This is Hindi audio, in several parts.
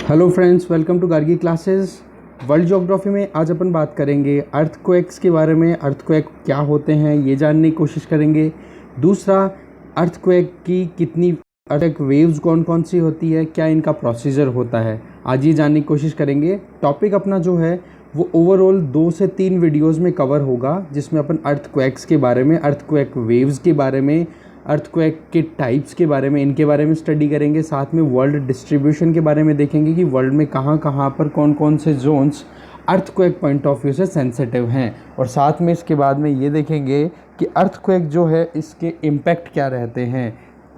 Hello friends, welcome to Gargi classes. World geography में आज अपन बात करेंगे अर्थक्वेक्स के बारे में। अर्थक्वेक क्या होते हैं ये जानने की कोशिश करेंगे। दूसरा, अर्थक्वेक की कितनी अर्थक्वेक वेव्स कौन कौन सी होती है, क्या इनका प्रोसीजर होता है, आज ये जानने की कोशिश करेंगे। टॉपिक अपना जो है वो ओवरऑल 2 से 3 वीडियोज़ में कवर होगा, जिसमें अपन अर्थक्वेक्स के बारे में, अर्थक्वेक वेव्स के बारे में, अर्थक्वेक के टाइप्स के बारे में, इनके बारे में स्टडी करेंगे। साथ में वर्ल्ड डिस्ट्रीब्यूशन के बारे में देखेंगे कि वर्ल्ड में कहाँ कहाँ पर कौन कौन से zones earthquake point of view से सेंसिटिव हैं। और साथ में इसके बाद में ये देखेंगे कि अर्थक्वेक जो है इसके इम्पैक्ट क्या रहते हैं,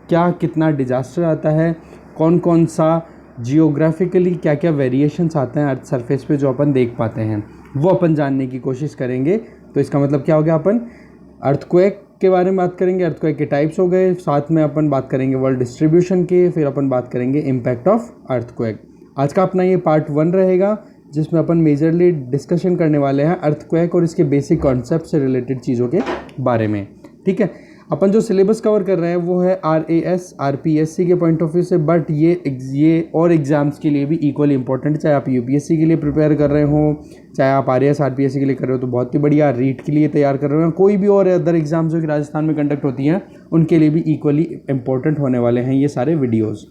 क्या कितना डिजास्टर आता है, कौन कौन सा जियोग्राफिकली क्या क्या वेरिएशंस आते हैं अर्थ सरफेस पे जो अपन देख पाते हैं, वो अपन जानने की कोशिश करेंगे। तो इसका मतलब क्या हो गया, अपन अर्थक्वेक के बारे में बात करेंगे, अर्थक्वेक के टाइप्स हो गए, साथ में अपन बात करेंगे वर्ल्ड डिस्ट्रीब्यूशन के, फिर अपन बात करेंगे इम्पैक्ट ऑफ अर्थक्वेक। आज का अपना ये पार्ट 1 रहेगा, जिसमें अपन मेजरली डिस्कशन करने वाले हैं अर्थक्वेक और इसके बेसिक कॉन्सेप्ट से रिलेटेड चीज़ों के बारे में। ठीक है, अपन जो सिलेबस कवर कर रहे हैं वो है RAS RPSC के पॉइंट ऑफ व्यू से, बट ये और एग्ज़ाम्स के लिए भी इक्वली इंपॉर्टेंट, चाहे आप UPSC के लिए प्रिपेयर कर रहे हो, चाहे आप RAS RPSC के लिए कर रहे हो तो बहुत ही बढ़िया, रीट के लिए तैयार कर रहे हो, कोई भी और अदर एग्जाम्स जो कि राजस्थान में कंडक्ट होती हैं उनके लिए भी इक्वली इंपॉर्टेंट होने वाले हैं ये सारे वीडियोज़।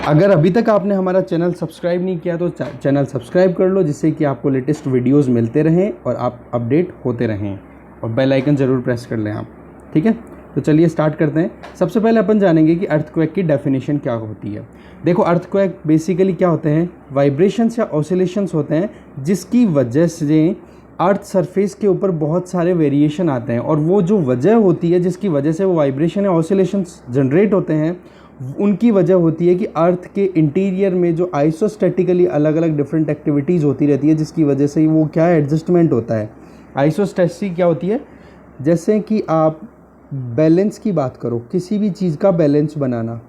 अगर अभी तक आपने हमारा चैनल सब्सक्राइब नहीं किया तो चैनल सब्सक्राइब कर लो, जिससे कि आपको लेटेस्ट वीडियोज़ मिलते रहें और आप अपडेट होते रहें, और बेल आइकन ज़रूर प्रेस कर लें आप। ठीक है, तो चलिए स्टार्ट करते हैं। सबसे पहले अपन जानेंगे कि अर्थक्वेक की डेफिनेशन क्या होती है। देखो, अर्थक्वेक बेसिकली क्या होते हैं, वाइब्रेशंस या ऑसिलेशंस होते हैं जिसकी वजह से अर्थ सरफेस के ऊपर बहुत सारे वेरिएशन आते हैं, और वो जो वजह होती है जिसकी वजह से वो वाइब्रेशन या ऑसिलेशंस जनरेट होते हैं, उनकी वजह होती है कि अर्थ के इंटीरियर में जो आइसोस्टैटिकली अलग अलग डिफरेंट एक्टिविटीज़ होती रहती है, जिसकी वजह से वो क्या एडजस्टमेंट होता है। आइसोस्टैटिक क्या होती है, जैसे कि आप बैलेंस की बात करो, किसी भी चीज़ का बैलेंस बनाना।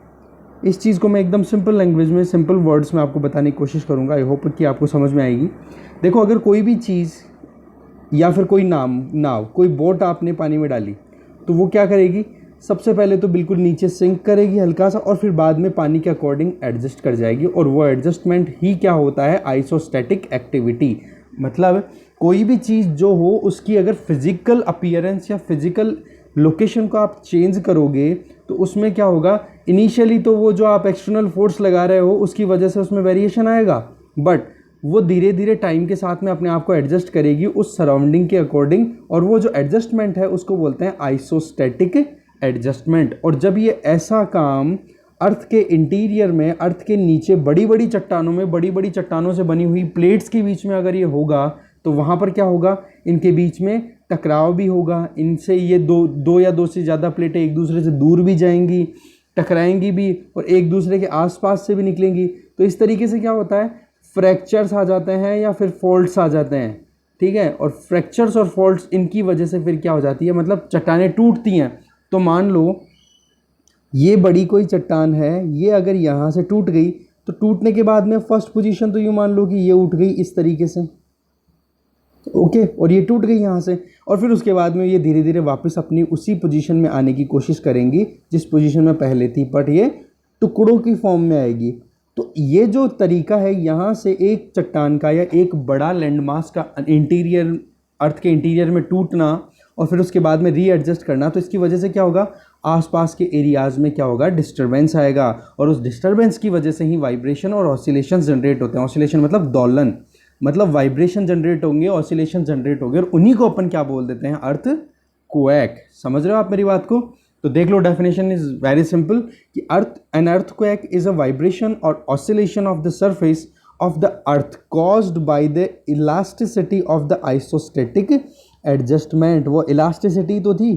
इस चीज़ को मैं एकदम सिंपल लैंग्वेज में, सिंपल वर्ड्स में आपको बताने की कोशिश करूँगा। आई होप कि आपको समझ में आएगी। देखो, अगर कोई भी चीज़ या फिर कोई नाव कोई बोट आपने पानी में डाली, तो वो क्या करेगी, सबसे पहले तो बिल्कुल नीचे सिंक करेगी हल्का सा, और फिर बाद में पानी के अकॉर्डिंग एडजस्ट कर जाएगी, और वो एडजस्टमेंट ही क्या होता है, आइसोस्टैटिक एक्टिविटी। मतलब कोई भी चीज़ जो हो उसकी अगर फिजिकल अपीयरेंस या फिजिकल लोकेशन को आप चेंज करोगे तो उसमें क्या होगा, इनिशियली तो वो जो आप एक्सटर्नल फोर्स लगा रहे हो उसकी वजह से उसमें वेरिएशन आएगा, बट वो धीरे धीरे टाइम के साथ में अपने आप को एडजस्ट करेगी उस सराउंडिंग के अकॉर्डिंग, और वो जो एडजस्टमेंट है उसको बोलते हैं आइसोस्टैटिक एडजस्टमेंट। और जब ये ऐसा काम अर्थ के इंटीरियर में, अर्थ के नीचे बड़ी बड़ी चट्टानों में, बड़ी बड़ी चट्टानों से बनी हुई प्लेट्स के बीच में अगर ये होगा, तो वहाँ पर क्या होगा, इनके बीच में टकराव भी होगा। इनसे ये दो या दो से ज़्यादा प्लेटें एक दूसरे से दूर भी जाएंगी, टकराएंगी भी, और एक दूसरे के आसपास से भी निकलेंगी। तो इस तरीके से क्या होता है, फ्रैक्चर्स आ जाते हैं या फिर फॉल्ट्स आ जाते हैं। ठीक है, और फ्रैक्चर्स और फॉल्ट्स इनकी वजह से फिर क्या हो जाती है, मतलब चट्टानें टूटती हैं। तो मान लो ये बड़ी कोई चट्टान है, ये अगर यहाँ से टूट गई, तो टूटने के बाद में फर्स्ट पोजीशन तो यूँ मान लो कि ये उठ गई इस तरीके से, ओके, और ये टूट गई यहाँ से, और फिर उसके बाद में ये धीरे धीरे वापस अपनी उसी पोजीशन में आने की कोशिश करेंगी जिस पोजीशन में पहले थी, बट ये टुकड़ों की फॉर्म में आएगी। तो ये जो तरीका है यहाँ से एक चट्टान का या एक बड़ा लैंडमास का इंटीरियर, अर्थ के इंटीरियर में टूटना और फिर उसके बाद में रीएडजस्ट करना, तो इसकी वजह से क्या होगा, आसपास के एरियाज़ में क्या होगा, डिस्टर्बेंस आएगा, और उस डिस्टर्बेंस की वजह से ही वाइब्रेशन और ऑसिलेशन जनरेट होते हैं। ऑसिलेशन मतलब दोलन, मतलब वाइब्रेशन जनरेट होंगे, ऑसिलेशन जनरेट होंगे, और उन्हीं को अपन क्या बोल देते हैं, अर्थक्वेक। समझ रहे हो आप मेरी बात को? तो देख लो, डेफिनेशन इज वेरी सिंपल कि an earthquake is a vibration और oscillation of the surface of the earth caused by the elasticity of the isostatic adjustment. वो इलास्टिसिटी तो थी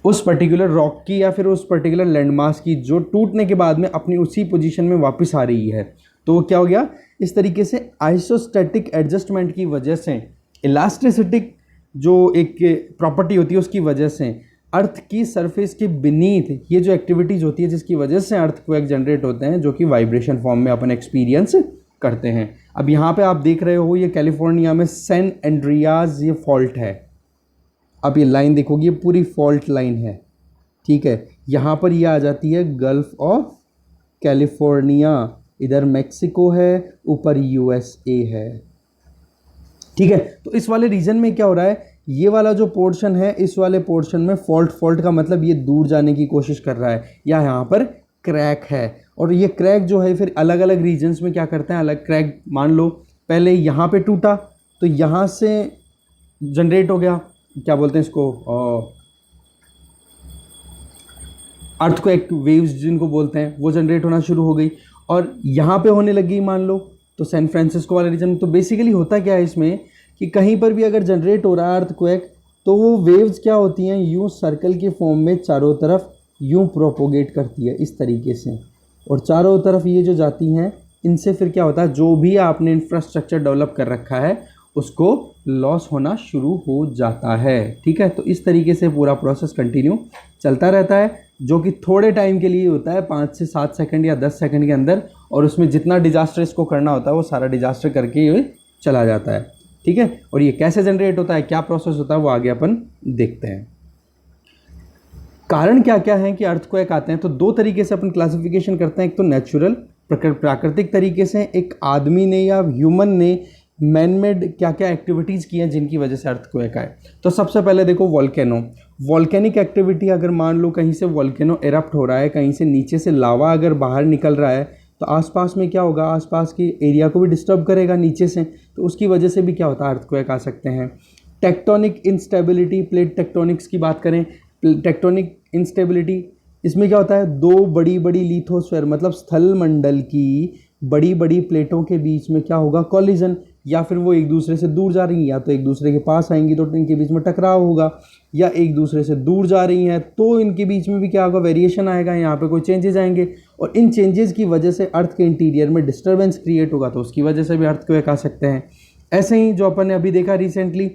उस पर्टिकुलर रॉक की या फिर उस पर्टिकुलर लैंडमास की, जो टूटने के बाद में अपनी उसी पोजीशन में वापस आ रही है। तो वो क्या हो गया, इस तरीके से आइसोस्टैटिक एडजस्टमेंट की वजह से, इलास्टिसिटिक जो एक प्रॉपर्टी होती है उसकी वजह से अर्थ की सरफेस के बीनीथ ये जो एक्टिविटीज़ होती है जिसकी वजह से अर्थक्वेक जनरेट होते हैं, जो कि वाइब्रेशन फॉर्म में अपन एक्सपीरियंस करते हैं। अब यहाँ पे आप देख रहे हो, ये कैलिफोर्निया में सैन एंड्रियाज ये फॉल्ट है। अब ये लाइन देखोगे, ये पूरी फॉल्ट लाइन है। ठीक है, यहाँ पर ये आ जाती है गल्फ ऑफ कैलिफोर्निया, इधर मैक्सिको है, ऊपर यूएसए है। ठीक है, तो इस वाले रीजन में क्या हो रहा है, ये वाला जो पोर्शन है, इस वाले पोर्शन में फॉल्ट का मतलब ये दूर जाने की कोशिश कर रहा है, या यहाँ पर क्रैक है। और ये क्रैक जो है फिर अलग अलग रीजन्स में क्या करते हैं, अलग क्रैक, मान लो पहले यहाँ पे टूटा तो यहाँ से जनरेट हो गया, क्या बोलते हैं इसको, अर्थक्वेक वेव्स जिनको बोलते हैं, वो जनरेट होना शुरू हो गई और यहाँ पे होने लगी मान लो, तो सैन फ्रांसिस्को वाले रीजन। तो बेसिकली होता क्या है इसमें कि कहीं पर भी अगर जनरेट हो रहा है अर्थक्वेक, तो वो वेव्स क्या होती हैं, यूँ सर्कल के फॉर्म में चारों तरफ यूँ प्रोपोगेट करती है इस तरीके से, और चारों तरफ ये जो जाती हैं, इनसे फिर क्या होता है, जो भी आपने इंफ्रास्ट्रक्चर डेवलप कर रखा है उसको लॉस होना शुरू हो जाता है। ठीक है, तो इस तरीके से पूरा प्रोसेस कंटिन्यू चलता रहता है, जो कि थोड़े टाइम के लिए होता है, 5 से 7 सेकंड या 10 सेकंड के अंदर, और उसमें जितना डिजास्टर इसको करना होता है वो सारा डिजास्टर करके ये चला जाता है। ठीक है, और ये कैसे जनरेट होता है, क्या प्रोसेस होता है, वो आगे अपन देखते हैं। कारण क्या क्या है कि अर्थक्वेक आते हैं, तो दो तरीके से अपन क्लासिफिकेशन करते हैं। एक तो नेचुरल प्राकृतिक तरीके से, एक आदमी ने या ह्यूमन ने मैन मेड क्या क्या एक्टिविटीज़ की हैं जिनकी वजह से अर्थक्वेक आए। तो सबसे पहले देखो वॉल्केनिक एक्टिविटी, अगर मान लो कहीं से वॉल्केनो एरप्ट हो रहा है, कहीं से नीचे से लावा अगर बाहर निकल रहा है, तो आसपास में क्या होगा, आसपास की एरिया को भी डिस्टर्ब करेगा नीचे से, तो उसकी वजह से भी क्या होता है, अर्थक्वेक आ सकते हैं। टेक्टोनिक इंस्टेबिलिटी, प्लेट टेक्टोनिक्स की बात करें, टेक्टोनिक इंस्टेबिलिटी, इसमें क्या होता है, दो बड़ी बड़ी लिथोस्फीयर मतलब स्थल मंडल की बड़ी बड़ी प्लेटों के बीच में क्या होगा, कॉलिजन, या फिर वो एक दूसरे से दूर जा रही हैं, या तो एक दूसरे के पास आएंगी तो इनके बीच में टकराव होगा, या एक दूसरे से दूर जा रही हैं तो इनके बीच में भी क्या होगा, वेरिएशन आएगा, यहाँ पे कोई चेंजेस आएंगे, और इन चेंजेस की वजह से अर्थ के इंटीरियर में डिस्टर्बेंस क्रिएट होगा, तो उसकी वजह से भी अर्थक्वेक आ सकते हैं। ऐसे ही जो अपन ने अभी देखा रिसेंटली,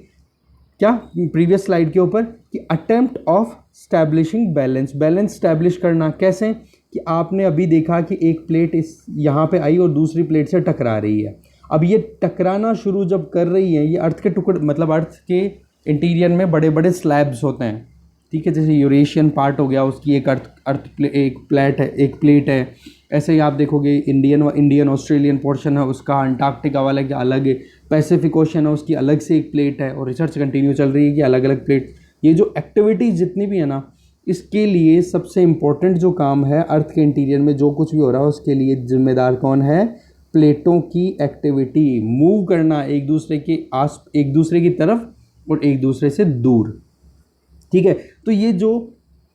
क्या प्रीवियस स्लाइड के ऊपर, कि attempt of establishing balance establish करना, कैसे कि आपने अभी देखा कि एक प्लेट इस यहाँ पे आई और दूसरी प्लेट से टकरा रही है। अब ये टकराना शुरू जब कर रही है, ये अर्थ के टुकड़े मतलब अर्थ के इंटीरियर में बड़े बड़े स्लैब्स होते हैं। ठीक है, जैसे यूरेशियन पार्ट हो गया, उसकी एक एक प्लेट है। ऐसे ही आप देखोगे इंडियन ऑस्ट्रेलियन पोर्शन है उसका, अंटार्कटिका वाला का अलग है, पैसिफिक ओशन है उसकी अलग से एक प्लेट है, और रिसर्च कंटिन्यू चल रही है कि अलग अलग प्लेट। ये जो एक्टिविटीज़ जितनी भी है ना, इसके लिए सबसे इम्पोर्टेंट जो काम है अर्थ के इंटीरियर में जो कुछ भी हो रहा है उसके लिए जिम्मेदार कौन है, प्लेटों की एक्टिविटी, मूव करना एक दूसरे की तरफ और एक दूसरे से दूर। ठीक है, तो ये जो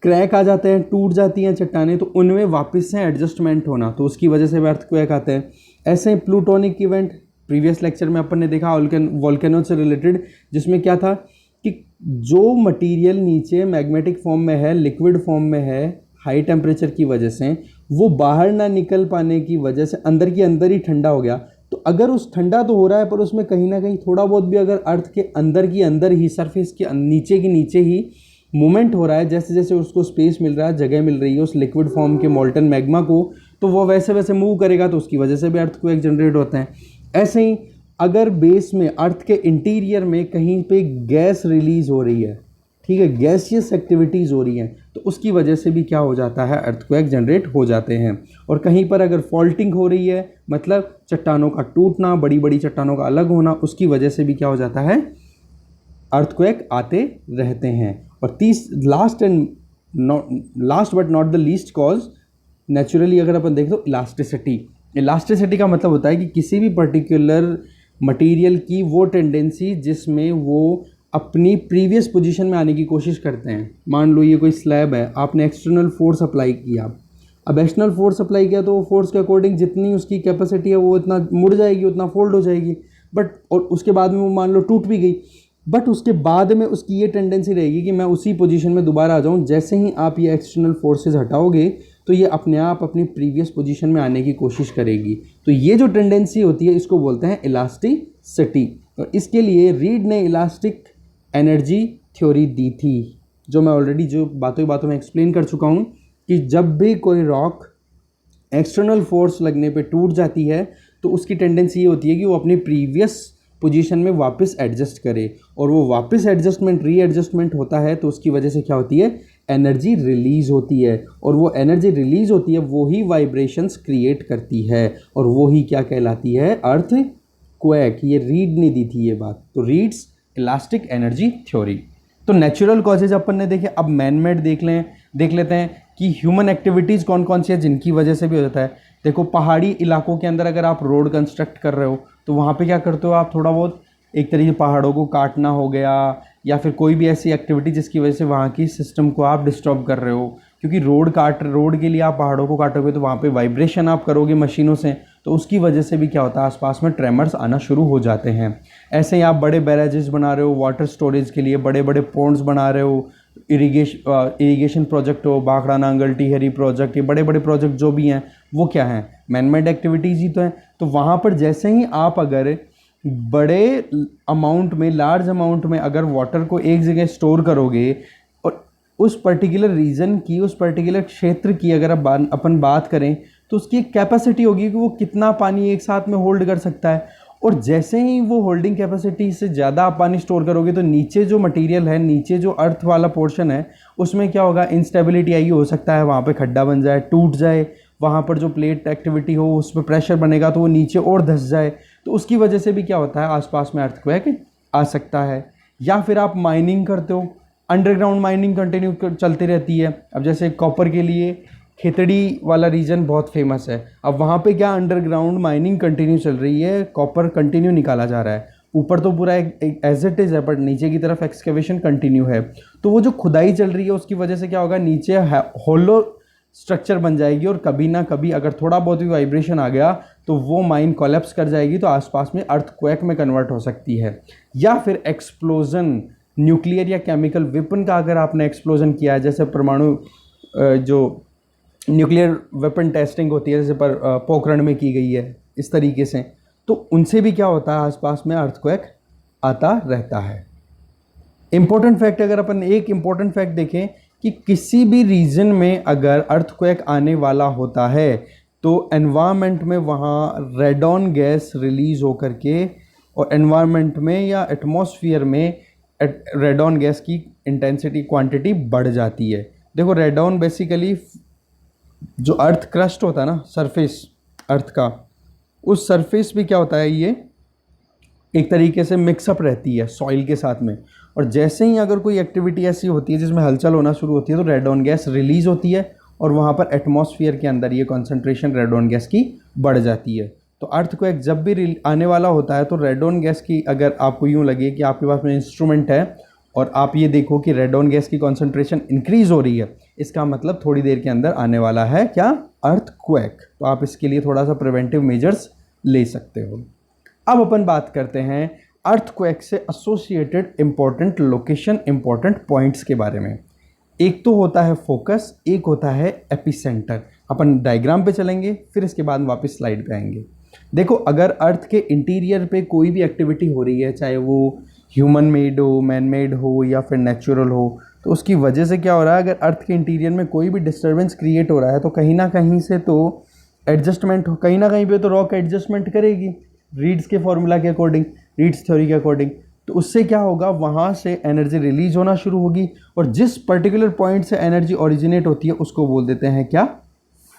क्रैक आ जाते हैं, टूट जाती हैं चट्टानें, तो उनमें वापस से एडजस्टमेंट होना, तो उसकी वजह से भी अर्थक्वेक आते हैं। ऐसे ही प्लूटोनिक इवेंट, प्रीवियस लेक्चर में अपन ने देखा वॉल्केनो से रिलेटेड, जिसमें क्या था कि जो मटेरियल नीचे मैग्नेटिक फॉर्म में है, लिक्विड फॉर्म में है, हाई टेम्परेचर की वजह से वो बाहर ना निकल पाने की वजह से अंदर की अंदर ही ठंडा हो गया। तो अगर उस ठंडा तो हो रहा है पर उसमें कहीं ना कहीं थोड़ा बहुत भी अगर अर्थ के अंदर की अंदर ही, सरफेस के नीचे ही मूवमेंट हो रहा है, जैसे जैसे उसको स्पेस मिल रहा है, जगह मिल रही है उस लिक्विड फॉर्म के मोल्टन मैग्मा को, तो वो वैसे वैसे मूव करेगा, तो उसकी वजह से भी अर्थक्वेक जनरेट होते हैं। ऐसे ही अगर बेस में अर्थ के इंटीरियर में कहीं पे गैस रिलीज हो रही है, ठीक है, गैसियस एक्टिविटीज़ हो रही हैं, तो उसकी वजह से भी क्या हो जाता है, अर्थक्वेक जनरेट हो जाते हैं। और कहीं पर अगर फॉल्टिंग हो रही है, मतलब चट्टानों का टूटना, बड़ी बड़ी चट्टानों का अलग होना, उसकी वजह से भी क्या हो जाता है, अर्थक्वेक आते रहते हैं। और last but not the least cause, naturally अगर अपन देखें तो इलास्टिसिटी का मतलब होता है कि किसी भी पर्टिकुलर मटेरियल की वो टेंडेंसी जिसमें वो अपनी प्रीवियस पोजीशन में आने की कोशिश करते हैं। मान लो ये कोई स्लैब है, आपने एक्सटर्नल फोर्स अप्लाई किया, अब एक्सटर्नल फोर्स अप्लाई किया तो वो फोर्स के अकॉर्डिंग जितनी उसकी कैपेसिटी है वो इतना मुड़ जाएगी, उतना फोल्ड हो जाएगी, बट और उसके बाद में वो मान लो टूट भी गई, बट उसके बाद में उसकी ये टेंडेंसी रहेगी कि मैं उसी पोजीशन में दोबारा आ जाऊँ। जैसे ही आप ये एक्सटर्नल फोर्सेस हटाओगे तो ये अपने आप अपनी प्रीवियस पोजीशन में आने की कोशिश करेगी। तो ये जो टेंडेंसी होती है इसको बोलते हैं इलास्टिसिटी। और इसके लिए रीड ने इलास्टिक एनर्जी थ्योरी दी थी, जो मैं ऑलरेडी जो बातों में एक्सप्लेन कर चुका हूँ कि जब भी कोई रॉक एक्सटर्नल फोर्स लगने पे टूट जाती है तो उसकी टेंडेंसी ये होती है कि वो अपनी प्रीवियस पोजीशन में वापस एडजस्ट करे, और वो वापस रीएडजस्टमेंट होता है तो उसकी वजह से क्या होती है, एनर्जी रिलीज़ होती है, और वो एनर्जी रिलीज़ होती है वो ही वाइब्रेशंस क्रिएट करती है, और वो ही क्या कहलाती है, अर्थ क्वेक। ये रीड ने दी थी ये बात, तो रीड्स इलास्टिक एनर्जी थ्योरी। तो नेचुरल कॉजेज अपन ने देखे, अब मैन मेड देख लेते हैं कि ह्यूमन एक्टिविटीज़ कौन कौन सी है जिनकी वजह से भी हो जाता है। देखो, पहाड़ी इलाकों के अंदर अगर आप रोड कंस्ट्रक्ट कर रहे हो तो वहाँ पे क्या करते हो आप, थोड़ा बहुत एक तरीके से पहाड़ों को काटना हो गया, या फिर कोई भी ऐसी एक्टिविटी जिसकी वजह से वहाँ की सिस्टम को आप डिस्टर्ब कर रहे हो, क्योंकि रोड के लिए आप पहाड़ों को काटोगे तो वहाँ पे वाइब्रेशन आप करोगे मशीनों से, तो उसकी वजह से भी क्या होता है, आसपास में ट्रेमर्स आना शुरू हो जाते हैं। ऐसे ही आप बड़े बैरेजेस बना रहे हो वाटर स्टोरेज के लिए, बड़े बड़े पॉन्ड्स बना रहे हो, इरिगेशन प्रोजेक्ट हो, भाखड़ा नांगल टिहरी प्रोजेक्ट, ये बड़े बड़े प्रोजेक्ट जो भी हैं वो क्या हैं, मैन मेड एक्टिविटीज़ ही तो हैं। तो वहाँ पर जैसे ही आप अगर बड़े अमाउंट में, लार्ज अमाउंट में अगर वाटर को एक जगह स्टोर करोगे, और उस पर्टिकुलर रीजन की, उस पर्टिकुलर क्षेत्र की अगर अपन बात करें तो उसकी एक कैपेसिटी होगी कि वो कितना पानी एक साथ में होल्ड कर सकता है। और जैसे ही वो होल्डिंग कैपेसिटी से ज़्यादा आप पानी स्टोर करोगे तो नीचे जो मटेरियल है, नीचे जो अर्थ वाला पोर्शन है, उसमें क्या होगा, इंस्टेबिलिटी आई, हो सकता है वहाँ पे खड्डा बन जाए, टूट जाए, वहाँ पर जो प्लेट एक्टिविटी हो उस पर प्रेशर बनेगा तो वो नीचे और धंस जाए, तो उसकी वजह से भी क्या होता है, आसपास में अर्थक्वेक आ सकता है। या फिर आप माइनिंग करते हो, अंडरग्राउंड माइनिंग कंटिन्यू चलती रहती है। अब जैसे कॉपर के लिए खेतड़ी वाला रीजन बहुत फेमस है, अब वहाँ पे क्या अंडरग्राउंड माइनिंग कंटिन्यू चल रही है, कॉपर कंटिन्यू निकाला जा रहा है, ऊपर तो पूरा एक एज इट इज़ है, बट नीचे की तरफ एक्सकेवेशन कंटिन्यू है। तो वो जो खुदाई चल रही है उसकी वजह से क्या होगा, नीचे होलो स्ट्रक्चर बन जाएगी, और कभी ना कभी अगर थोड़ा बहुत भी वाइब्रेशन आ गया तो वो माइन कोलैप्स कर जाएगी, तो आसपास में अर्थक्वेक में कन्वर्ट हो सकती है। या फिर एक्सप्लोजन, न्यूक्लियर या केमिकल वेपन का अगर आपने एक्सप्लोजन किया है, जैसे परमाणु जो न्यूक्लियर वेपन टेस्टिंग होती है, जैसे पोखरण में की गई है इस तरीके से, तो उनसे भी क्या होता है, आसपास में अर्थक्वेक आता रहता है। इम्पोर्टेंट फैक्ट, अगर अपन एक इम्पोर्टेंट फैक्ट देखें कि किसी भी रीजन में अगर अर्थक्वेक आने वाला होता है तो एनवायरनमेंट में वहाँ रेडॉन गैस रिलीज़ होकर के, और एनवायरनमेंट में या एटमॉस्फेयर में रेडॉन गैस की इंटेंसिटी, क्वांटिटी बढ़ जाती है। देखो, रेडॉन बेसिकली जो अर्थ क्रस्ट होता है ना, सरफेस अर्थ का, उस सरफेस भी क्या होता है, ये एक तरीके से मिक्सअप रहती है सॉइल के साथ में, और जैसे ही अगर कोई एक्टिविटी ऐसी होती है जिसमें हलचल होना शुरू होती है तो रेडॉन गैस रिलीज़ होती है, और वहाँ पर एटमॉस्फेयर के अंदर ये कॉन्सेंट्रेशन रेडॉन गैस की बढ़ जाती है। तो अर्थक्वेक जब भी आने वाला होता है तो रेडॉन गैस की, अगर आपको यूँ लगे कि आपके पास में इंस्ट्रूमेंट है और आप ये देखो कि रेडॉन गैस की कॉन्सेंट्रेशन इंक्रीज़ हो रही है, इसका मतलब थोड़ी देर के अंदर आने वाला है क्या, अर्थक्वेक। तो आप इसके लिए थोड़ा सा प्रिवेंटिव मेजर्स ले सकते हो। अब अपन बात करते हैं अर्थक्वेक से associated important location, important points के बारे में। एक तो होता है फोकस, एक होता है एपिसेंटर। अपन डायग्राम पे चलेंगे, फिर इसके बाद वापस स्लाइड पे आएंगे। देखो, अगर अर्थ के इंटीरियर पे कोई भी एक्टिविटी हो रही है, चाहे वो ह्यूमन मेड हो, मैन मेड हो, या फिर नेचुरल हो, तो उसकी वजह से क्या हो रहा है, अगर अर्थ के इंटीरियर में कोई भी डिस्टर्बेंस क्रिएट हो रहा है तो कहीं ना कहीं से तो एडजस्टमेंट हो, कहीं ना कहीं पे तो रॉक एडजस्टमेंट करेगी रीड्स के फॉर्मूला के अकॉर्डिंग, रीड्स थ्योरी के अकॉर्डिंग। तो उससे क्या होगा, वहाँ से एनर्जी रिलीज होना शुरू होगी, और जिस पर्टिकुलर पॉइंट से एनर्जी ओरिजिनेट होती है उसको बोल देते हैं क्या,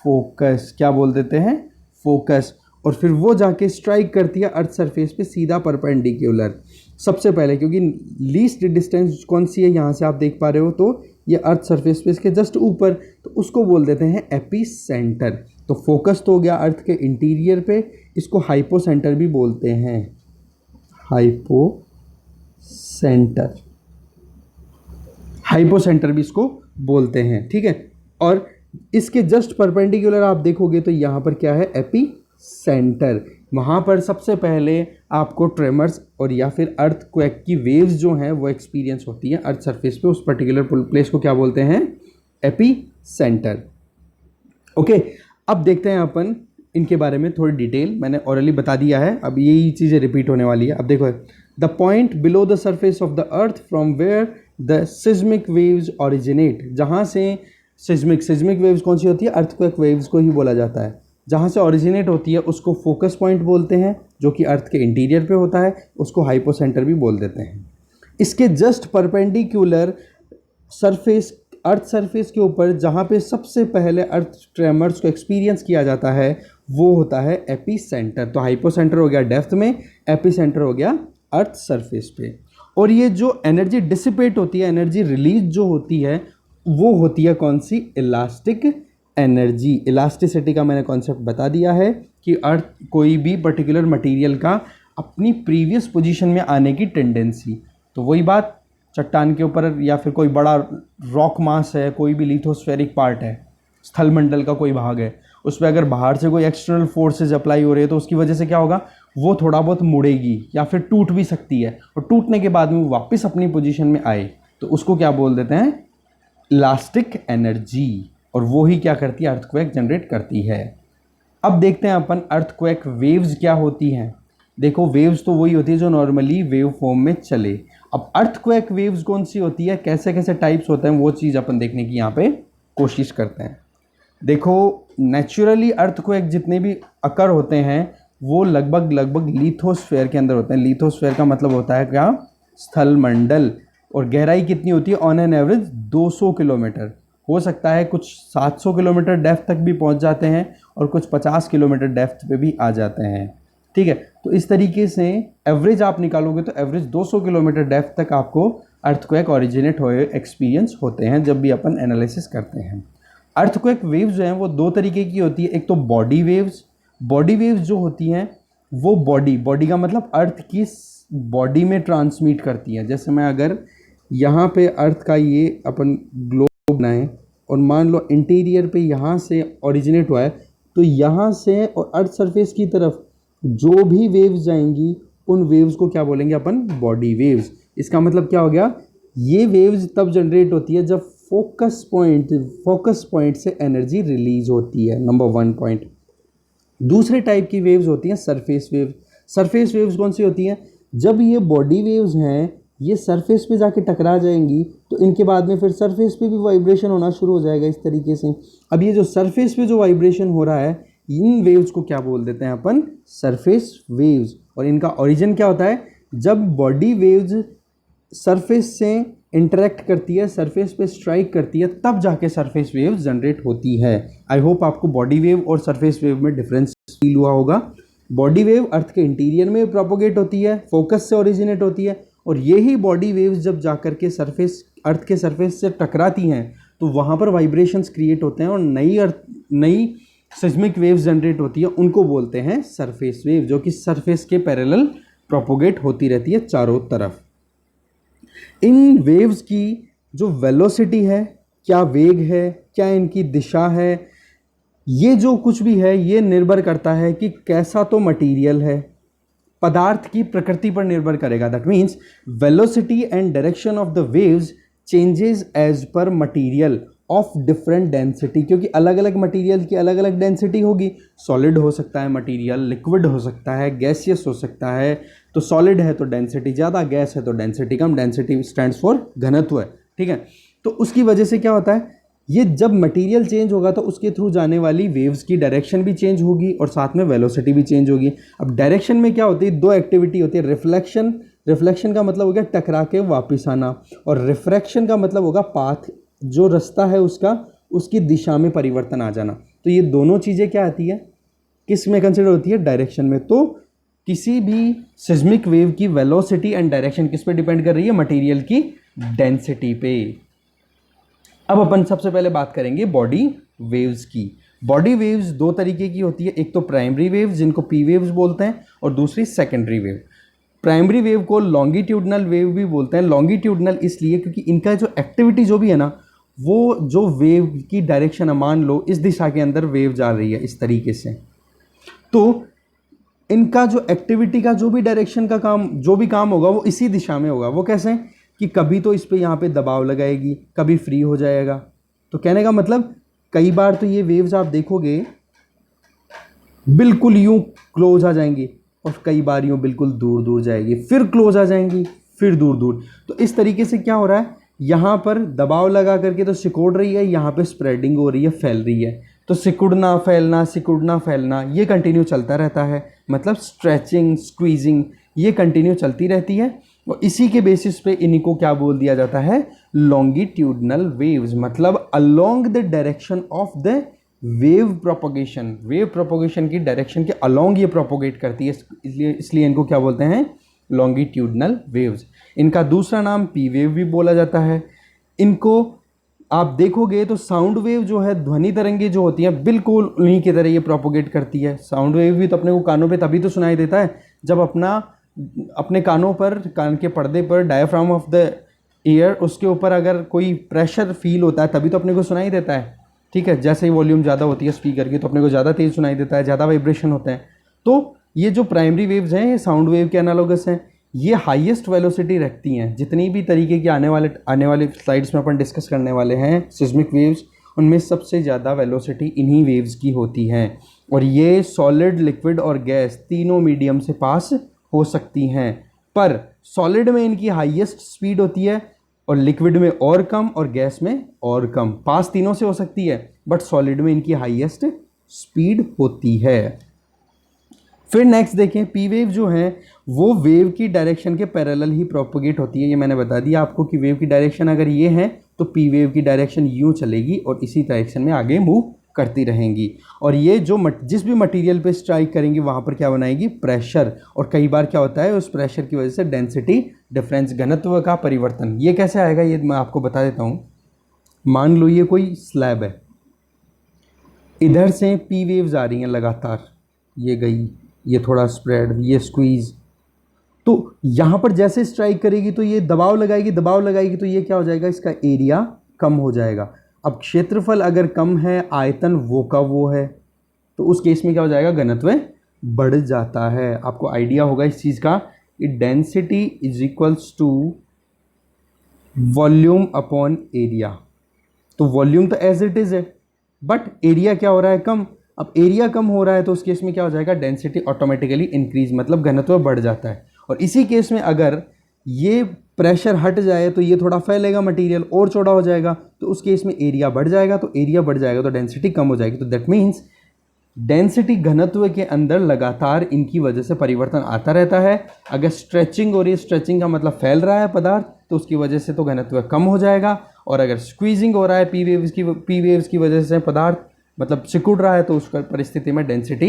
फोकस। क्या बोल देते हैं, फोकस। और फिर वो जाके स्ट्राइक करती है अर्थ सरफेस पे सीधा परपेंडिकुलर सबसे पहले, क्योंकि लीस्ट डिस्टेंस कौन सी है, यहाँ से आप देख पा रहे हो, तो ये अर्थ सरफेस पे इसके जस्ट ऊपर, तो उसको बोल देते हैं एपी सेंटर। तो फोकस तो हो गया अर्थ के इंटीरियर पे, इसको हाइपो सेंटर भी बोलते हैं, हाइपो सेंटर, हाइपो सेंटर भी इसको बोलते हैं, ठीक है। और इसके जस्ट परपेंडिकुलर आप देखोगे तो यहाँ पर क्या है, एपी सेंटर। वहाँ पर सबसे पहले आपको ट्रेमर्स और या फिर अर्थक्वेक की वेव्स जो हैं वो एक्सपीरियंस होती हैं अर्थ सरफेस पे, उस पर्टिकुलर प्लेस को क्या बोलते हैं, एपी सेंटर। ओके, अब देखते हैं अपन इनके बारे में थोड़ी डिटेल, मैंने ऑरली बता दिया है, अब यही चीज़ें रिपीट होने वाली है। अब देखो, the point below the surface of the earth from where the seismic waves originate, जहाँ से सिस्मिक वेव्स कौन सी होती है, अर्थक्वेक वेव्स को ही बोला जाता है। जहाँ से ओरिजिनेट होती है उसको फोकस पॉइंट बोलते हैं, जो कि अर्थ के इंटीरियर पे होता है, उसको हाइपो सेंटर भी बोल देते हैं। इसके just perpendicular surface earth surface के ऊपर जहाँ पे सबसे पहले अर्थ ट्रेमर्स को एक्सपीरियंस किया जाता है वो होता है एपी सेंटर। तो हाइपोसेंटर हो गया डेप्थ में, एपी सेंटर हो गया अर्थ सरफेस पे। और ये जो एनर्जी डिसिपेट होती है, एनर्जी रिलीज जो होती है वो होती है कौन सी? Elastic energy. इलास्टिसिटी का मैंने कॉन्सेप्ट बता दिया है कि अर्थ कोई भी पर्टिकुलर मटेरियल का अपनी प्रीवियस पोजीशन में आने की टेंडेंसी। तो वही बात, चट्टान के ऊपर या फिर कोई बड़ा रॉक मास है, कोई भी लिथोस्फेरिक पार्ट है, स्थलमंडल का कोई भाग है, उस पर अगर बाहर से कोई एक्सटर्नल फोर्सेज अप्लाई हो रहे हैं तो उसकी वजह से क्या होगा? वो थोड़ा बहुत मुड़ेगी या फिर टूट भी सकती है, और टूटने के बाद में वो वापस अपनी पोजीशन में आए तो उसको क्या बोल देते हैं? Elastic energy. और वो ही क्या करती है? अर्थक्वेक जनरेट करती है। अब देखते हैं अपन अर्थक्वेक वेव्स क्या होती हैं। देखो, वेव्स तो वही होती है जो नॉर्मली वेव फॉर्म में चले। अब अर्थक्वेक वेव्स कौन सी होती है, कैसे कैसे टाइप्स होते हैं, वो चीज़ अपन देखने की यहाँ पे कोशिश करते हैं। देखो, नेचुरली अर्थक्वेक जितने भी अकर होते हैं वो लगभग लिथोस्फेयर के अंदर होते हैं। लिथोस्फेयर का मतलब होता है क्या? स्थलमंडल। और गहराई कितनी होती है? On an average 200 kilometre. हो सकता है कुछ 700 किलोमीटर डेप्थ तक भी पहुंच जाते हैं और कुछ 50 किलोमीटर डेप्थ पे भी आ जाते हैं। ठीक है, तो इस तरीके से एवरेज आप निकालोगे तो एवरेज 200 किलोमीटर डेप्थ तक आपको अर्थक्वेक ओरिजिनेट हुए एक्सपीरियंस होते हैं जब भी अपन एनालिसिस करते हैं। अर्थक्वेक वेव्स जो हैं वो दो तरीके की होती है। एक तो बॉडी वेव्स। बॉडी वेव्स जो होती हैं वो बॉडी का मतलब अर्थ की बॉडी में ट्रांसमिट करती है। जैसे मैं अगर यहाँ पे अर्थ का ये अपन ग्लोब बनाएं और मान लो इंटीरियर पे यहाँ से ओरिजिनेट हुआ है, तो यहाँ से और अर्थ सरफेस की तरफ जो भी वेव्स जाएंगी उन वेव्स को क्या बोलेंगे अपन? Body waves. इसका मतलब क्या हो गया? ये वेव्स तब जनरेट होती है जब फोकस पॉइंट से एनर्जी रिलीज होती है। Number 1 point. दूसरे टाइप की वेव्स होती हैं सरफेस वेव। सरफेस वेव्स कौन सी होती हैं? जब ये बॉडी वेव्स हैं ये सरफेस पे जाके टकरा जाएंगी तो इनके बाद में फिर सरफेस पे भी वाइब्रेशन होना शुरू हो जाएगा इस तरीके से। अब ये जो सरफेस पे जो वाइब्रेशन हो रहा है इन वेव्स को क्या बोल देते हैं अपन? Surface waves. और इनका ओरिजिन क्या होता है? जब बॉडी वेव्स सरफेस से इंटरेक्ट करती है, सरफेस पे स्ट्राइक करती है, तब जाके सरफेस वेव्स जनरेट होती है। आई होप आपको बॉडी वेव और सरफेस वेव में डिफरेंस फील हुआ होगा। बॉडी वेव अर्थ के इंटीरियर में प्रोपोगेट होती है, फोकस से ओरिजिनेट होती है, और यही बॉडी वेव्स जब जाकर के अर्थ के सरफेस से टकराती हैं तो वहाँ पर वाइब्रेशंस क्रिएट होते हैं और नई सिस्मिक वेव्स जनरेट होती है। उनको बोलते हैं सरफेस वेव, जो कि सरफेस के पैरेलल प्रोपोगेट होती रहती है चारों तरफ। इन वेव्स की जो वेलोसिटी है, क्या वेग है, क्या इनकी दिशा है, ये जो कुछ भी है ये निर्भर करता है कि कैसा तो मटेरियल है, पदार्थ की प्रकृति पर निर्भर करेगा। That means velocity and direction of the waves changes as per material of different density, क्योंकि अलग अलग मटेरियल की अलग अलग डेंसिटी होगी। सॉलिड हो सकता है मटेरियल, लिक्विड हो सकता है, गैसियस हो सकता है। तो सॉलिड है तो डेंसिटी ज़्यादा, गैस है तो density come. Density stands for घनत्व है, ठीक है। तो उसकी वजह से क्या होता है, ये जब मटेरियल चेंज होगा तो उसके थ्रू जाने वाली वेव्स की डायरेक्शन भी चेंज होगी और साथ में वेलोसिटी भी चेंज होगी। अब डायरेक्शन में क्या होती है? दो एक्टिविटी होती है। रिफ्लेक्शन का मतलब हो गया टकरा के वापस आना, और रिफ्रैक्शन का मतलब होगा पाथ, जो रास्ता है उसकी दिशा में परिवर्तन आ जाना। तो ये दोनों चीज़ें क्या आती है, किस में कंसिडर होती है? डायरेक्शन में। तो किसी भी सिस्मिक वेव की वेलोसिटी एंड डायरेक्शन किस पे डिपेंड कर रही है? मटेरियल की डेंसिटी पे। अब अपन सबसे पहले बात करेंगे बॉडी वेव्स की। बॉडी वेव्स दो तरीके की होती है, एक तो प्राइमरी वेव्स जिनको पी वेव्स बोलते हैं, और दूसरी सेकेंडरी वेव। प्राइमरी वेव को लॉन्गिट्यूडनल वेव भी बोलते हैं। लॉन्गिट्यूडनल इसलिए क्योंकि इनका जो एक्टिविटी जो भी है ना, वो जो वेव की डायरेक्शन है, मान लो इस दिशा के अंदर वेव जा रही है इस तरीके से, तो इनका जो एक्टिविटी का जो भी डायरेक्शन का काम, जो भी काम होगा वो इसी दिशा में होगा। वो कैसे? कि कभी तो इस पे यहाँ पे दबाव लगाएगी, कभी फ्री हो जाएगा। तो कहने का मतलब कई बार तो ये वेव्स आप देखोगे बिल्कुल यूं क्लोज आ जाएंगी और कई बार यूं बिल्कुल दूर दूर जाएगी, फिर क्लोज आ जाएंगी, फिर दूर दूर। तो इस तरीके से क्या हो रहा है, यहाँ पर दबाव लगा करके तो सिकुड़ रही है, यहाँ पे स्प्रेडिंग हो रही है, फैल रही है। तो सिकुड़ना फैलना ये कंटिन्यू चलता रहता है। मतलब स्ट्रेचिंग, स्क्वीजिंग ये कंटिन्यू चलती रहती है, और इसी के बेसिस पे इन्हीं को क्या बोल दिया जाता है? लॉन्गिट्यूडनल वेव्स, मतलब along the direction of the wave propagation, wave propagation की डायरेक्शन के अलोंग ये प्रोपोगेट करती है, इसलिए इनको क्या बोलते हैं, लॉन्गिट्यूडनल वेव्स। इनका दूसरा नाम पी वेव भी बोला जाता है। इनको आप देखोगे तो साउंड वेव जो है, ध्वनि तरंगे जो होती हैं, बिल्कुल उन्हीं की तरह ये प्रोपोगेट करती है। साउंड वेव भी तो अपने को कानों पे तभी तो सुनाई देता है जब अपने कानों पर, कान के पर्दे पर डायफ्राम ऑफ द ईयर, उसके ऊपर अगर कोई प्रेशर फील होता है तभी तो अपने को सुनाई देता है। ठीक है, जैसे ही वॉल्यूम ज़्यादा होती है स्पीकर की तो अपने को ज़्यादा तेज़ सुनाई देता है, ज़्यादा वाइब्रेशन होते हैं। तो ये जो प्राइमरी वेव्स हैं ये साउंड वेव के एनालोगस हैं। ये हाईएस्ट वेलोसिटी रखती हैं। जितनी भी तरीके की आने वाले स्लाइड्स में अपन डिस्कस करने वाले हैं सिस्मिक वेव्स, उनमें सबसे ज़्यादा वेलोसिटी इन्हीं वेव्स की होती हैं। और ये सॉलिड, लिक्विड और गैस तीनों मीडियम से पास हो सकती हैं, पर सॉलिड में इनकी हाईएस्ट स्पीड होती है और लिक्विड में और कम और गैस में और कम। पास तीनों से हो सकती है बट सॉलिड में इनकी हाईएस्ट स्पीड होती है। फिर नेक्स्ट देखें, पी वेव जो है वो वेव की डायरेक्शन के पैरेलल ही प्रोपोगेट होती है। ये मैंने बता दिया आपको कि वेव की डायरेक्शन अगर ये है तो पी वेव की डायरेक्शन यूँ चलेगी और इसी डायरेक्शन में आगे मूव करती रहेंगी। और ये जो जिस भी मटेरियल पे स्ट्राइक करेंगी वहाँ पर क्या बनाएगी, प्रेशर। और कई बार क्या होता है, उस प्रेशर की वजह से डेंसिटी डिफरेंस, घनत्व का परिवर्तन। ये कैसे आएगा ये मैं आपको बता देता हूँ। मान लो ये कोई स्लैब है, इधर से पी वेव्स आ रही हैं लगातार, ये गई, ये थोड़ा स्प्रेड, ये स्क्वीज़, तो यहाँ पर जैसे स्ट्राइक करेगी तो ये दबाव लगाएगी तो ये क्या हो जाएगा, इसका एरिया कम हो जाएगा। अब क्षेत्रफल अगर कम है, आयतन वो का वो है, तो उस केस में क्या हो जाएगा, घनत्व बढ़ जाता है। आपको आइडिया होगा इस चीज़ का, density is equals to volume upon area. तो वॉल्यूम तो एज इट इज़ है बट एरिया क्या हो रहा है, कम। अब एरिया कम हो रहा है तो उस केस में क्या हो जाएगा, डेंसिटी ऑटोमेटिकली इंक्रीज, मतलब घनत्व बढ़ जाता है। और इसी केस में अगर ये प्रेशर हट जाए तो ये थोड़ा फैलेगा, मटेरियल और चौड़ा हो जाएगा, तो उस केस में एरिया बढ़ जाएगा, तो एरिया बढ़ जाएगा तो डेंसिटी कम हो जाएगी। तो दैट मीन्स डेंसिटी घनत्व के अंदर लगातार इनकी वजह से परिवर्तन आता रहता है। अगर स्ट्रेचिंग हो रही है, स्ट्रेचिंग का मतलब फैल रहा है पदार्थ, तो उसकी वजह से तो घनत्व कम हो जाएगा। और अगर स्क्वीजिंग हो रहा है पी वेव्स की वजह से पदार्थ मतलब सिकुड़ रहा है, तो उस परिस्थिति में डेंसिटी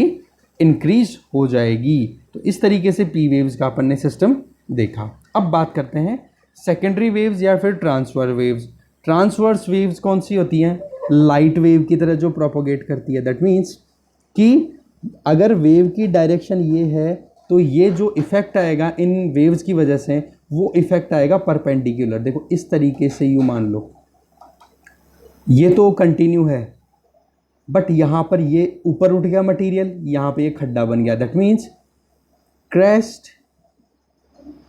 इंक्रीज हो जाएगी। तो इस तरीके से पी वेव्स का अपन ने सिस्टम देखा। अब बात करते हैं सेकेंडरी वेव्स या फिर ट्रांसवर्स वेव्स। ट्रांसवर्स वेव्स कौन सी होती हैं, लाइट वेव की तरह जो प्रोपोगेट करती है। दैट मीन्स कि अगर वेव की डायरेक्शन ये है तो ये जो इफेक्ट आएगा इन वेव्स की वजह से, वो इफेक्ट आएगा परपेंडिकुलर। देखो इस तरीके से यूँ मान लो, ये तो कंटिन्यू है बट यहाँ पर ये ऊपर उठ गया मटेरियल, यहाँ पे ये खड्डा बन गया। That means crest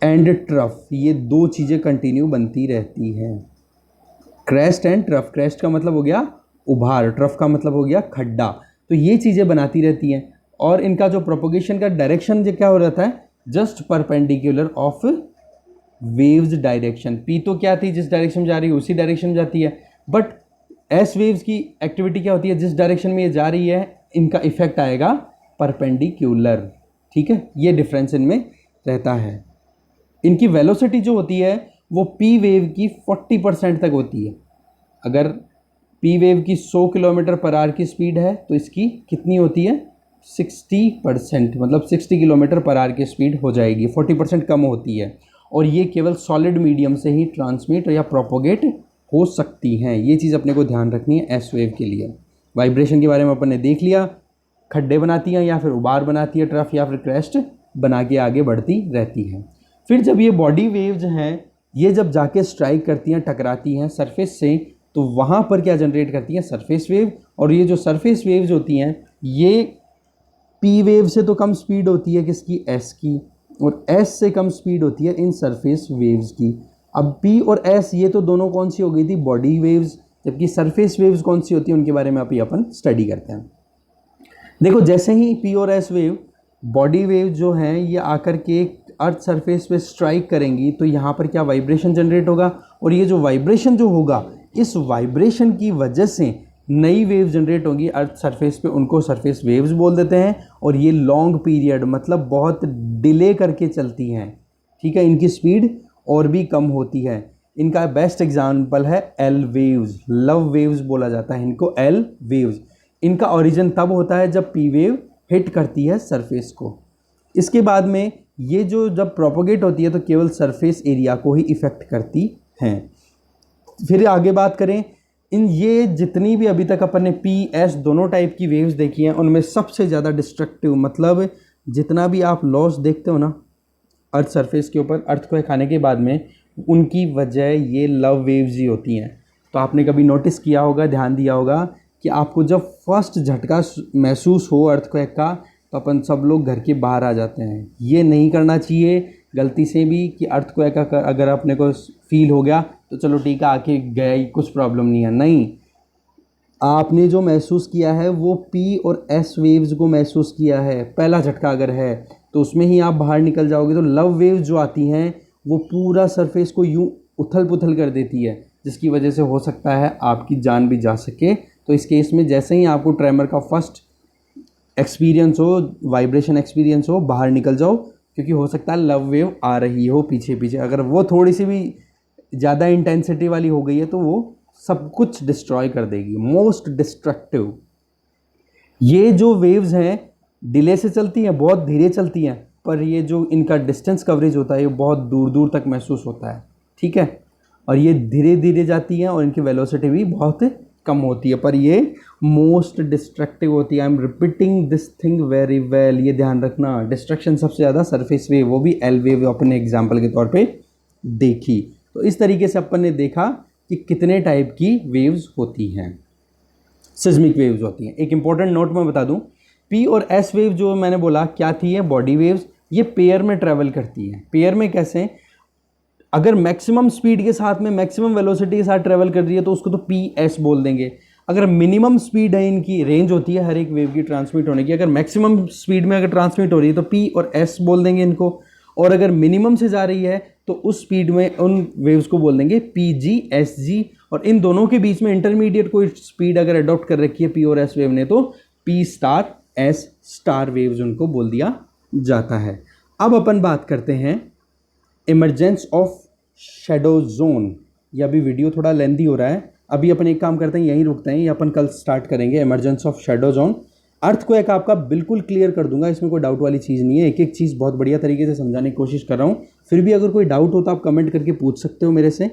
and trough, ये दो चीज़ें कंटिन्यू बनती रहती हैं। क्रेस्ट एंड ट्रफ, क्रेस्ट का मतलब हो गया उभार, ट्रफ का मतलब हो गया खड्डा। तो ये चीज़ें बनाती रहती हैं और इनका जो प्रोपोगेशन का डायरेक्शन जो क्या हो रहता है, just perpendicular of waves direction. P तो क्या थी, जिस डायरेक्शन में जा रही है उसी डायरेक्शन में जाती है, बट एस वेव्स की एक्टिविटी क्या होती है, जिस डायरेक्शन में ये जा रही है इनका इफेक्ट आएगा परपेंडिकुलर। ठीक है, ये डिफरेंस इनमें रहता है। इनकी वेलोसिटी जो होती है वो पी वेव की 40% तक होती है। अगर पी वेव की 100 किलोमीटर पर आवर की स्पीड है तो इसकी कितनी होती है, 60%, मतलब 60 किलोमीटर पर आवर की स्पीड हो जाएगी, 40% कम होती है। और ये केवल सॉलिड मीडियम से ही ट्रांसमिट या प्रोपोगेट हो सकती हैं। ये चीज़ अपने को ध्यान रखनी है एस वेव के लिए। वाइब्रेशन के बारे में अपन ने देख लिया, खड्डे बनाती हैं या फिर उबार बनाती है, ट्रफ या फिर क्रेस्ट बना के आगे बढ़ती रहती हैं। फिर जब ये बॉडी वेव्स हैं, ये जब जाके स्ट्राइक करती हैं, टकराती हैं सरफेस से, तो वहाँ पर क्या जनरेट करती हैं, सरफेस वेव। और ये जो सरफेस वेव्स होती हैं ये पी वेव से तो कम स्पीड होती है किसकी, एस की, और एस से कम स्पीड होती है इन सरफेस वेव्स की। अब पी और एस ये तो दोनों कौन सी हो गई थी, बॉडी वेव्स, जबकि सरफेस वेव्स कौन सी होती है उनके बारे में अभी अपन स्टडी करते हैं। देखो जैसे ही पी और एस वेव, बॉडी वेव जो हैं ये आकर के अर्थ सरफेस पे स्ट्राइक करेंगी तो यहाँ पर क्या वाइब्रेशन जनरेट होगा, और ये जो वाइब्रेशन जो होगा, इस वाइब्रेशन की वजह से नई वेव जनरेट होगी अर्थ सरफेस पे, उनको सरफेस वेव्स बोल देते हैं। और ये लॉन्ग पीरियड मतलब बहुत डिले करके चलती हैं। ठीक है, इनकी स्पीड और भी कम होती है। इनका बेस्ट एग्जाम्पल है एल वेव्स, लव वेव्स बोला जाता है इनको, एल वेव्स। इनका ओरिजिन तब होता है जब पी वेव हिट करती है सरफेस को। इसके बाद में ये जो जब प्रोपोगेट होती है तो केवल सरफेस एरिया को ही इफ़ेक्ट करती हैं। फिर आगे बात करें, इन ये जितनी भी अभी तक अपन ने पी एस दोनों टाइप की वेव्स देखी हैं, उनमें सबसे ज़्यादा डिस्ट्रक्टिव, मतलब जितना भी आप लॉस देखते हो ना अर्थ सरफेस के ऊपर अर्थक्वेक आने के बाद में, उनकी वजह ये लव वेव्स ही होती हैं। तो आपने कभी नोटिस किया होगा, ध्यान दिया होगा कि आपको जब फर्स्ट झटका महसूस हो अर्थक्वेक का तो अपन सब लोग घर के बाहर आ जाते हैं। ये नहीं करना चाहिए गलती से भी कि अर्थक्वेक का अगर अपने को फील हो गया तो चलो ठीक है आके गया ही, कुछ प्रॉब्लम नहीं है। नहीं, आपने जो महसूस किया है वो पी और एस वेव्स को महसूस किया है। पहला झटका अगर है तो उसमें ही आप बाहर निकल जाओगे। तो लव वेव्स जो आती हैं वो पूरा सरफेस को यूं उथल पुथल कर देती है, जिसकी वजह से हो सकता है आपकी जान भी जा सके। तो इस केस में जैसे ही आपको ट्रेमर का फर्स्ट एक्सपीरियंस हो, वाइब्रेशन एक्सपीरियंस हो, बाहर निकल जाओ, क्योंकि हो सकता है लव वेव आ रही हो पीछे पीछे। अगर वो थोड़ी सी भी ज़्यादा इंटेंसिटी वाली हो गई है तो वो सब कुछ डिस्ट्रॉय कर देगी, मोस्ट डिस्ट्रक्टिव। ये जो वेव्स हैं डिले से चलती हैं, बहुत धीरे चलती हैं, पर ये जो इनका डिस्टेंस कवरेज होता है ये बहुत दूर दूर तक महसूस होता है, ठीक है। और ये धीरे धीरे जाती हैं और इनकी वेलोसिटी भी बहुत कम होती है, पर ये मोस्ट डिस्ट्रक्टिव होती है। I am repeating this thing very well, ये ध्यान रखना। डिस्ट्रक्शन सबसे ज़्यादा सरफेस वेव, वो भी एल वेव अपने एग्जाम्पल के तौर पे देखी। तो इस तरीके से अपन ने देखा कि कितने टाइप की वेव्स होती हैं, सिस्मिक वेव्स होती हैं। एक इंपॉर्टेंट नोट मैं बता दूं, पी और एस वेव जो मैंने बोला क्या थी, ये बॉडी वेव्स, ये पेयर में ट्रैवल करती हैं। पेयर में कैसे, अगर मैक्सिमम स्पीड के साथ में मैक्सिमम वेलोसिटी के साथ ट्रैवल कर रही है तो उसको तो पी एस बोल देंगे। अगर मिनिमम स्पीड है, इनकी रेंज होती है हर एक वेव की ट्रांसमिट होने की, अगर मैक्सिमम स्पीड में अगर ट्रांसमिट हो रही है तो पी और एस बोल देंगे इनको। और अगर मिनिमम से जा रही है तो उस स्पीड में उन वेव्स को बोल देंगे पी जी एस जी। और इन दोनों के बीच में इंटरमीडिएट कोई स्पीड अगर अडॉप्ट कर रखी है पी और एस वेव ने तो P star S star waves उनको बोल दिया जाता है। अब अपन बात करते हैं इमरजेंस ऑफ शैडो जोन। यह अभी वीडियो थोड़ा लेंथी हो रहा है, अभी अपन एक काम करते हैं यहीं रुकते हैं, ये अपन कल स्टार्ट करेंगे emergence of shadow zone. Earthquake आपका बिल्कुल क्लियर कर दूंगा, इसमें कोई डाउट वाली चीज़ नहीं है। एक एक चीज़ बहुत बढ़िया तरीके से समझाने की कोशिश कर रहा हूँ। फिर भी अगर कोई डाउट हो तो आप कमेंट करके पूछ सकते हो मेरे से।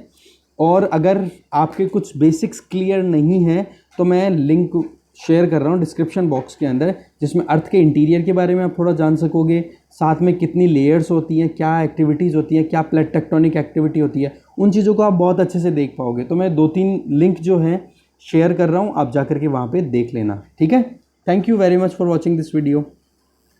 और अगर आपके कुछ बेसिक्स क्लियर नहीं है तो मैं लिंक शेयर कर रहा हूँ डिस्क्रिप्शन बॉक्स के अंदर, जिसमें अर्थ के इंटीरियर के बारे में आप थोड़ा जान सकोगे, साथ में कितनी लेयर्स होती हैं, क्या एक्टिविटीज़ होती हैं, क्या प्लेट टेक्टोनिक एक्टिविटी होती है, उन चीज़ों को आप बहुत अच्छे से देख पाओगे। तो मैं 2-3 लिंक जो हैं शेयर कर रहा हूँ, आप जाकर के वहाँ पे देख लेना, ठीक है। Thank you very much for watching this video.